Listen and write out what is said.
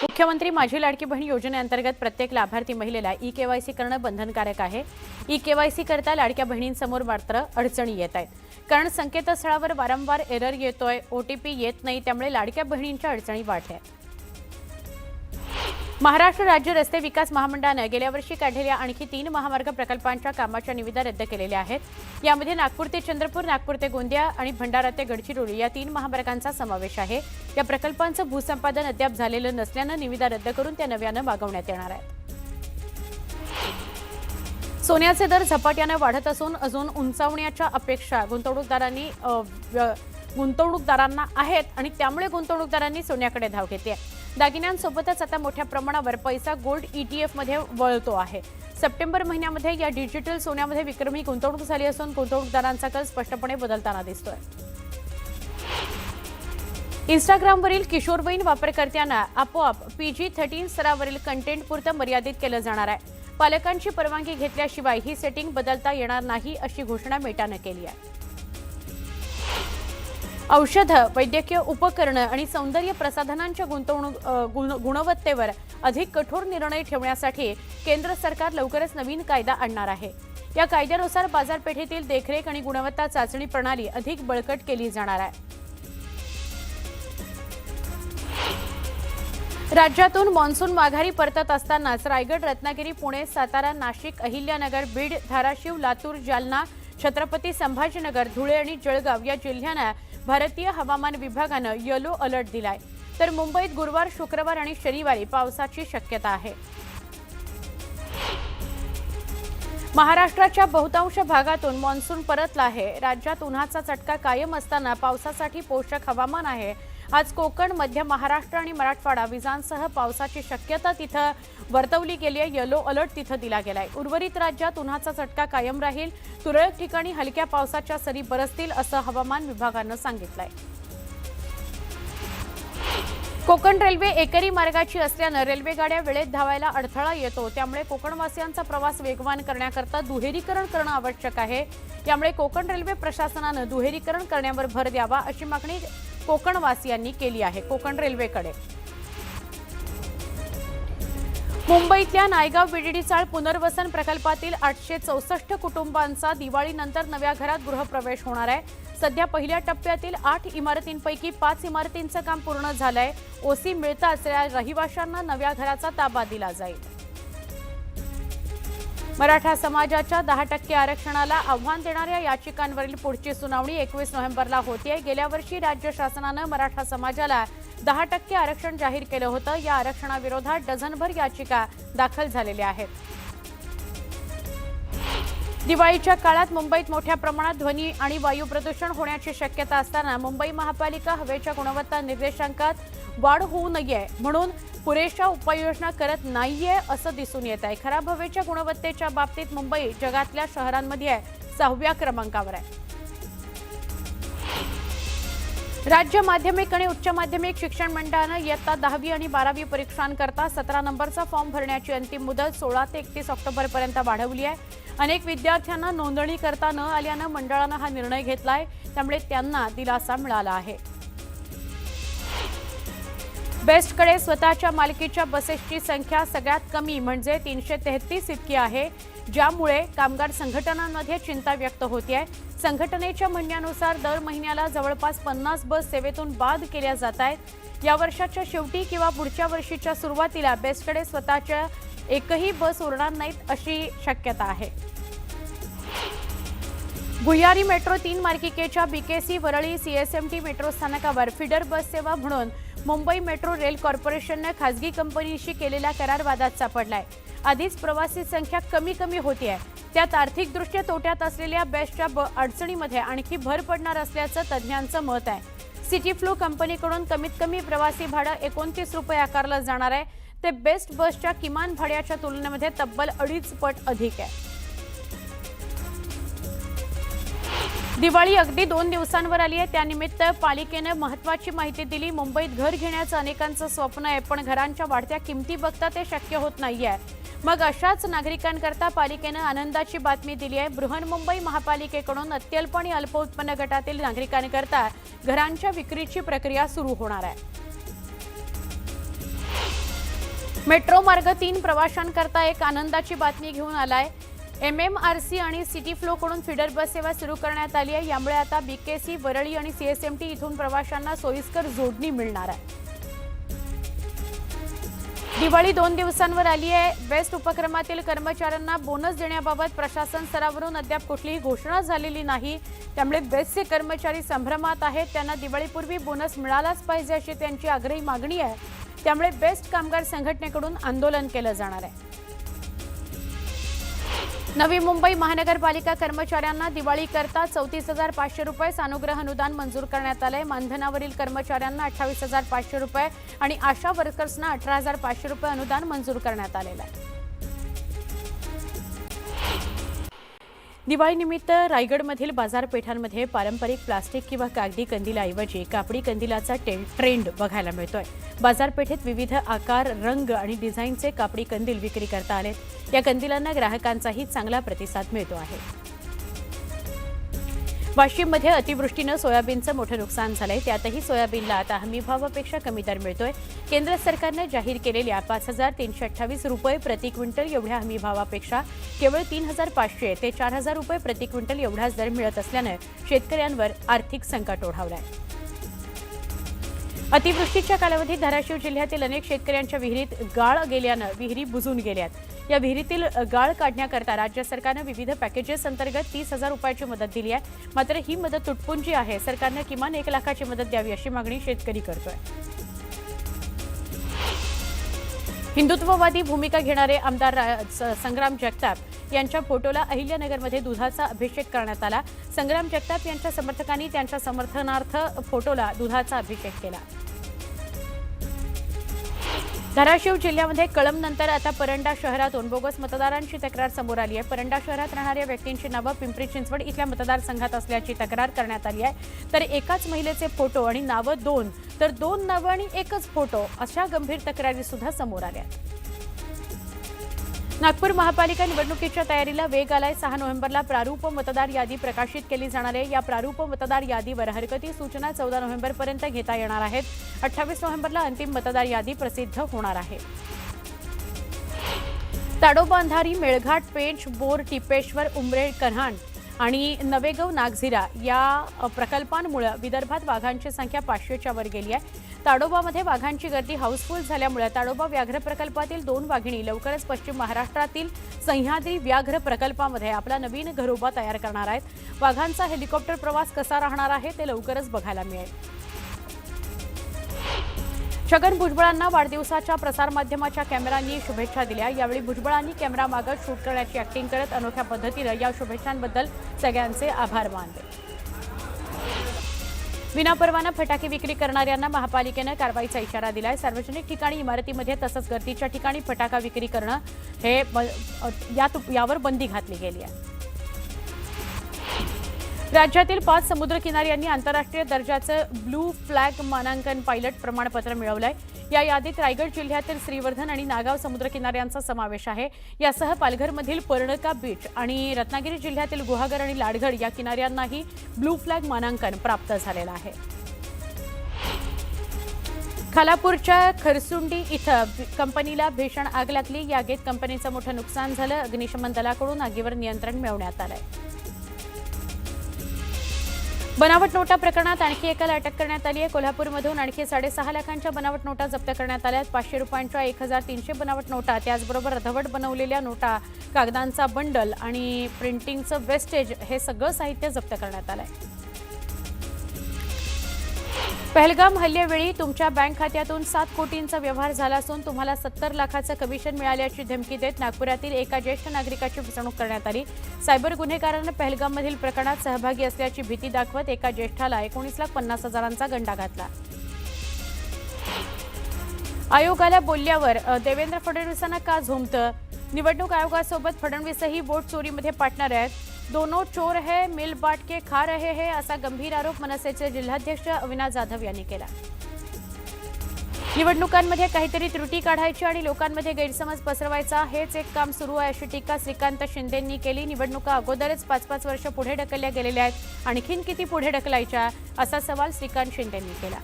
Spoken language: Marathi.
मुख्यमंत्री माझी लाडकी बहीण योजनेअंतर्गत प्रत्येक लाभार्थी महिलेला ई-केवायसी करणं बंधनकारक आहे। ई-केवायसी करता लाडक्या बहिणींसमोर मात्र अडचणी येत आहेत, कारण संकेतस्थळावर वारंवार एरर येतोय, ओटीपी येत नाही, त्यामुळे लाडक्या बहिणींच्या अडचणी वाढल्या आहेत। महाराष्ट्र राज्य रस्ते विकास महामंडळाने गेल्या वर्षी काढलेल्या आणखी 3 महामार्ग प्रकल्पांच्या कामाच्या निविदा रद्द केलेल्या आहेत। यामध्ये नागपूर ते चंद्रपूर, नागपूर ते गोंदिया आणि भंडारा ते गडचिरोली या 3 महामार्गांचा समावेश आहे। या प्रकल्पांचं भूसंपादन अद्याप झालेलं नसल्याने निविदा रद्द करून त्या नव्याने मागवण्यात येणार आहेत। सोन्याचे दर झपाट्याने वाढत असून अजून उंचावण्याच्या अपेक्षा गुंतवणूकदारांना आहेत आणि त्यामुळे गुंतवणूकदारांनी सोन्याकडे धाव घेतली आहे। दागिन्यांसोबतच आता मोठ्या प्रमाणावर पैसा गोल्ड ETF मध्ये वळतो आहे। सप्टेंबर महिन्यामध्ये या डिजिटल सोन्यामध्ये विक्रमी गुंतवणूक झाली असून गुंतवणूकदारांचा कल स्पष्टपणे बदलताना दिसतोय। इंस्टाग्रामवरील किशोरवयीन वापरकर्त्यांना आपोआप PG-13 स्तरावरील कंटेंट पुरतं मर्यादित केलं जाणार आहे। पालकांची परवानगी घेतल्याशिवाय ही सेटिंग बदलता येणार नाही अशी घोषणा मेटाने केली आहे। औषधं, वैद्यकीय उपकरणं आणि सौंदर्य प्रसाधनांच्या गुणवत्तेवर अधिक कठोर निर्णय ठेवण्यासाठी केंद्र सरकार लवकरच नवीन कायदा आणणार आहे। या कायद्यानुसार बाजारपेठेतील देखरेख आणि गुणवत्ता चाचणी प्रणाली अधिक बळकट केली जाणार आहे। राज्यातून मान्सून माघारी परतत असतानाच रायगड, रत्नागिरी, पुणे, सातारा, नाशिक, अहिल्यानगर, बीड, धाराशिव, लातूर, जालना, छत्रपती संभाजीनगर, धुळे आणि जळगाव या जिल्ह्यांना भारतीय हवामान विभागाने येलो अलर्ट दिलाय, तर मुंबईत गुरुवार, शुक्रवार आणि शनिवारी पावसाची शक्यता आहे। महाराष्ट्राच्या बहुतांश भागातून मान्सून परतला आहे। राज्यात उन्हाचा चटका कायम असताना पावसासाठी पोषक हवामान आहे। आज कोकण, मध्य महाराष्ट्र आणि मराठवाडा, विजांसह पावसाची शक्यता तिथं वर्तवली गेली आहे। येलो अलर्ट तिथं दिला गेलाय। उर्वरित राज्यात उन्हाचा चटका कायम राहील। तुरळक ठिकाणी हलक्या पावसाच्या सरी बरसतील असं हवामान विभागानं सांगितलंय। कोकण रेल्वे एकेरी मार्गाची असल्यानं रेल्वे गाड्या वेळेत धावायला अडथळा येतो, त्यामुळे कोकणवासियांचा प्रवास वेगवान करण्याकरता दुहेरीकरण करणं आवश्यक आहे। त्यामुळे कोकण रेल्वे प्रशासनानं दुहेरीकरण करण्यावर भर द्यावा अशी मागणी कोकणवासियांनी केली आहे कोकण रेल्वेकडे। मुंबईतल्या नायगाव बीडीडी चाळ पुनर्वसन प्रकल्पातील 864 कुटुंबांचा दिवाळीनंतर नव्या घरात गृहप्रवेश होणार आहे। सध्या पहिल्या टप्प्यातील 8 इमारतींपैकी 5 इमारतींचं काम पूर्ण झालंय। ओसी मिळताच या रहिवाशांना नव्या घराचा ताबा दिला जाईल। मराठा समाजाच्या 10% आरक्षणाला आव्हान देणाऱ्या याचिकांवरील पुढची सुनावणी 21 नोव्हेंबरला होतीये। गेल्या वर्षी राज्य शासनानं मराठा समाजाला 10% आरक्षण जाहीर केलं होतं। या आरक्षणाविरोधात डझनभर याचिका दाखल झालेल्या आहेत। दिवाळीच्या काळात मुंबईत मोठ्या प्रमाणात ध्वनी आणि वायू प्रदूषण होण्याची शक्यता असताना मुंबई महापालिका हवेच्या गुणवत्ता निर्देशांकात वाढ होऊ नये म्हणून पुरेशा उपाययोजना करत नाहीये असं दिसून येत आहे। खराब हवेच्या गुणवत्तेच्या बाबतीत मुंबई जगातल्या शहरांमध्ये 6व्या क्रमांकावर आहे। राज्य माध्यमिक आणि उच्च माध्यमिक शिक्षण मंडळानं इयत्ता 10वी आणि 12वी परीक्षांकरता 17 नंबरचा फॉर्म भरण्याची अंतिम मुदत 16 ते 31 ऑक्टोबरपर्यंत वाढवली आहे। अनेक विद्यार्थ्यांना नोंदणी करता न आल्यानं मंडळानं हा निर्णय घेतलाय, त्यामुळे त्यांना दिलासा मिळाला आहे। बेस्टकडे स्वतःच्या मालकीच्या बसेसची संख्या सगळ्यात कमी म्हणजे 333 इतकी आहे, ज्यामुळे कामगार संघटनांमध्ये चिंता व्यक्त होते। संघटनेच्या म्हणण्यानुसार दर महिन्याला जवळपास 50 बस सेवेतून बाद केल्या जात आहेत। या वर्षाच्या शेवटी किंवा पुढच्या वर्षीच्या सुरुवातीला बेस्टकडे स्वतःच्या एकही बस उरणार नाहीत अशी शक्यता आहे। भुयारी मेट्रो 3 मार्गिकेच्या BKC वरळी CSMT मेट्रो स्थानकावर फीडर बस सेवा म्हणून मुंबई मेट्रो रेल कॉर्पोरेशनने खासगी कंपनीशी केलेला करार वादात सापडलाय। आधीच प्रवासी संख्या कमी होतीये, त्यात आर्थिकदृष्ट्या तोट्यात असलेल्या बेस्टच्या अडचणीमध्ये आणखी भर पडणार असल्याचं तज्ज्ञांचं मत आहे। सिटी फ्लो कंपनीकडून कमीत कमी प्रवासी भाडं 29 रुपये आकारलं जाणार आहे, ते बेस्ट बसच्या किमान भाड्याच्या तुलनेमध्ये तब्बल 2.5 पट अधिक आहे। दिवाळी अगदी 2 दिवसांवर आली आहे, त्यानिमित्त पालिकेने महत्त्वाची माहिती दिली। मुंबईत घर घेण्याचं अनेकांचं स्वप्न आहे, पण घरांच्या वाढत्या किमती बघता ते शक्य होत नाहीये। मग अशाच नागरिकांकरता पालिकेने आनंदाची बातमी दिली आहे। बृहन्मुंबई महापालिकेकडून अत्यल्प आणि अल्प उत्पन्न गटातील नागरिकांकरता घरांच्या विक्रीची प्रक्रिया सुरू होणार आहे। मेट्रो मार्ग 3 प्रवाशांकरता एक आनंदाची बातमी घेऊन आलाय। MMRC आणि सिटी फ्लो कडून फीडर बस सेवा सुरू करण्यात आली आहे। यामुळे आता BKC, वरळी आणि CSMT इथून प्रवाशांना सोयीस्कर जोडणी मिळणार आहे। दिवाळी 2 दिवसांवर आली आहे। बेस्ट उपक्रमातील कर्मचाऱ्यांना बोनस देण्याबाबत प्रशासन स्तरावरून अद्याप कुठलीही घोषणा झालेली नाही। त्यामुळे बेस्टचे कर्मचारी संभ्रमात आहेत। त्यांना दिवाळीपूर्वी बोनस मिळालाच पाहिजे अशी त्यांची आग्रही मागणी आहे। त्यामुळे बेस्ट कामगार संघटनेकडून आंदोलन केलं जाणार आहे। नवी मुंबई महानगरपालिका कर्मचाऱ्यांना दिवाळी करता 34,500 रुपये सानुग्रह अनुदान मंजूर करण्यात आले। मानधनावरील कर्मचाऱ्यांना 28,500 रुपये आणि आशा वर्कर्सना 18,500 रुपये अनुदान मंजूर करण्यात आलेलं आहे। दिवाळीनिमित्त रायगडमधील बाजारपेठांमध्ये पारंपरिक प्लास्टिक किंवा कागदी कंदिलाऐवजी कापडी कंदिलाचा ट्रेंड बघायला मिळतोय। बाजारपेठेत विविध आकार, रंग आणि डिझाईनचे कापडी कंदील विक्री करता आले। या कंदिलांना ग्राहकांचाही चांगला प्रतिसाद मिळतो आहे। वाशिममध्ये अतिवृष्टीने सोयाबीनचं मोठं नुकसान झालंय। त्यातही सोयाबीनला आता हमीभावापेक्षा कमी दर मिळतोय। केंद्र सरकारने जाहीर केलेल्या 5,328 रुपये प्रति क्विंटल एवढ्या हमीभावापेक्षा केवळ 3,500 ते 4,000 रुपये प्रति क्विंटल एवढाच दर मिळत असल्याने शेतकऱ्यांवर आर्थिक संकट ओढावलंय। अतिवृष्टीच्या कालावधीत धाराशिव जिल्ह्यातील अनेक शेतकऱ्यांच्या विहिरीत गाळ गेल्याने विहिरी बुजून गेल्यात। या विहिरीतील गाळ काढण्याकरता राज्य सरकारने विविध पॅकेजेस अंतर्गत 30,000 रुपयाची मदत दिली आहे। मात्र ही मदत तुटपुंजी आहे। सरकारने किमान 1 लाखाची मदत द्यावी अशी मागणी शेतकरी करतोय। हिंदुत्ववादी भूमिका घेणारे आमदार संग्राम जगताप यांच्या फोटोला अहिल्यानगरमध्ये दुधाचा अभिषेक करण्यात आला। संग्राम जगताप यांच्या समर्थकांनी त्यांच्या समर्थनार्थ फोटोला दुधाचा अभिषेक केला। धाराशिव जिल्ह्यामध्ये कळंबनंतर आता परंडा शहरातून बोगस मतदारांची तक्रार समोर आली आहे। परंडा शहरात राहणाऱ्या व्यक्तींची नावं पिंपरी चिंचवड इथल्या मतदारसंघात असल्याची तक्रार करण्यात आली आहे। तर एकाच महिलेचे फोटो आणि नावं 2 तर 2 नावं आणि एकच फोटो अशा गंभीर तक्रारी सुद्धा समोर आल्या। नागपूर महापालिका निवडणुकीच्या तयारीला वेग आलाय। 6 नोव्हेंबरला प्रारूप मतदार यादी प्रकाशित केली जाणार आहे। या प्रारूप मतदार यादीवर हरकती सूचना 14 नोव्हेंबरपर्यंत घेता येणार आहेत। 28 नोव्हेंबरला अंतिम मतदार यादी प्रसिद्ध होणार आहे। ताडोबा, अंधारी, मेळघाट, पेंच, बोर, टिपेश्वर, उमरेड, कन्हान आणि नवेगाव, नागझिरा या प्रकल्पांमुळे विदर्भात वाघांची संख्या 500च्या वर गेली आहे। ताडोबामध्ये वाघांची गर्दी हाऊसफुल झाल्यामुळे ताडोबा व्याघ्र प्रकल्पातील 2 वाघिणी लवकरच पश्चिम महाराष्ट्रातील सह्याद्री व्याघ्र प्रकल्पामध्ये आपला नवीन घरोबा तयार करणार आहेत। वाघांचा हेलिकॉप्टर प्रवास कसा राहणार आहे ते लवकरच बघायला मिळेल। छगन भुजबळांना वाढदिवसाच्या प्रसारमाध्यमाच्या कॅमेरांनी शुभेच्छा दिल्या। यावेळी भुजबळांनी कॅमेरामागे शूट करण्याची ॲक्टिंग करत अनोख्या पद्धतीने या शुभेच्छांबद्दल सगळ्यांचे आभार मानले। विनापरवाना फटाके विक्री करणाऱ्यांना महापालिकेने कारवाईचा इशारा दिलाय। सार्वजनिक ठिकाणी, इमारतीमध्ये तसंच गर्दीच्या ठिकाणी फटाका विक्री करणं यावर बंदी घातली गेली आहे। राज्यातील 5 समुद्रकिनाऱ्यांनी आंतरराष्ट्रीय दर्जाचं ब्लू फ्लॅग मानांकन पायलट प्रमाणपत्र मिळवलंय। या यादीत रायगड जिल्ह्यातील श्रीवर्धन आणि नागाव समुद्रकिनाऱ्यांचा समावेश आहे। यासह पालघरमधील पर्णका बीच आणि रत्नागिरी जिल्ह्यातील गुहागर आणि लाडगड या किनाऱ्यांनाही ब्लू फ्लॅग मानांकन प्राप्त झालेलं आहे। खालापूरच्या खरसुंडी इथं कंपनीला भीषण आग लागली। या आगीत कंपनीचं मोठं नुकसान झालं। अग्निशमन दलाकडून आगीवर नियंत्रण मिळवण्यात आलंय। बनावट नोटा प्रकरणात आणखी एकाला अटक करण्यात आली आहे। कोल्हापूरमधून आणखी 6.5 लाखांच्या बनावट नोटा जप्त करण्यात आल्या आहेत। 500 रुपयांच्या 1,300 बनावट नोटा, त्याचबरोबर अर्धवट बनवलेल्या नोटा, कागदांचा बंडल आणि प्रिंटिंगचं वेस्टेज हे सगळं साहित्य जप्त करण्यात आलं आहे। पहलगाम हल्ल्यावेळी तुमच्या बँक खात्यातून 7 कोटींचा व्यवहार झाला असून तुम्हाला 70 लाखाचं कमिशन मिळाल्याची धमकी देत नागपुरातील एका ज्येष्ठ नागरिकाची फसवणूक करण्यात आली। सायबर गुन्हेगारांना पहलगाममधील प्रकरणात सहभागी असल्याची भीती दाखवत एका ज्येष्ठाला 19,50,000चा गंडा घातला। आयोगाला बोलल्यावर देवेंद्र फडणवीसांना का झोंबतं? निवडणूक आयोगासोबत फडणवीसही वोट चोरीमध्ये पार्टनर आहेत। दोनों चोर है, मिल बांट के खा रहे हैं असा गंभीर आरोप मनसेचे जिल्हाध्यक्ष अविनाश जाधव यांनी केला। निवडणुकांमध्ये काहीतरी त्रुटी काढायची आणि लोकांमध्ये गैरसमज पसरवायचा हेच एक काम सुरू आहे अशी टीका श्रीकांत शिंदेंनी केली। निवडणुका अगोदरच 5-5 वर्ष पुढे ढकलल्या गेलेल्या आहेत, आणखीन किती पुढे ढकलायच्या असा सवाल श्रीकांत शिंदेंनी केला।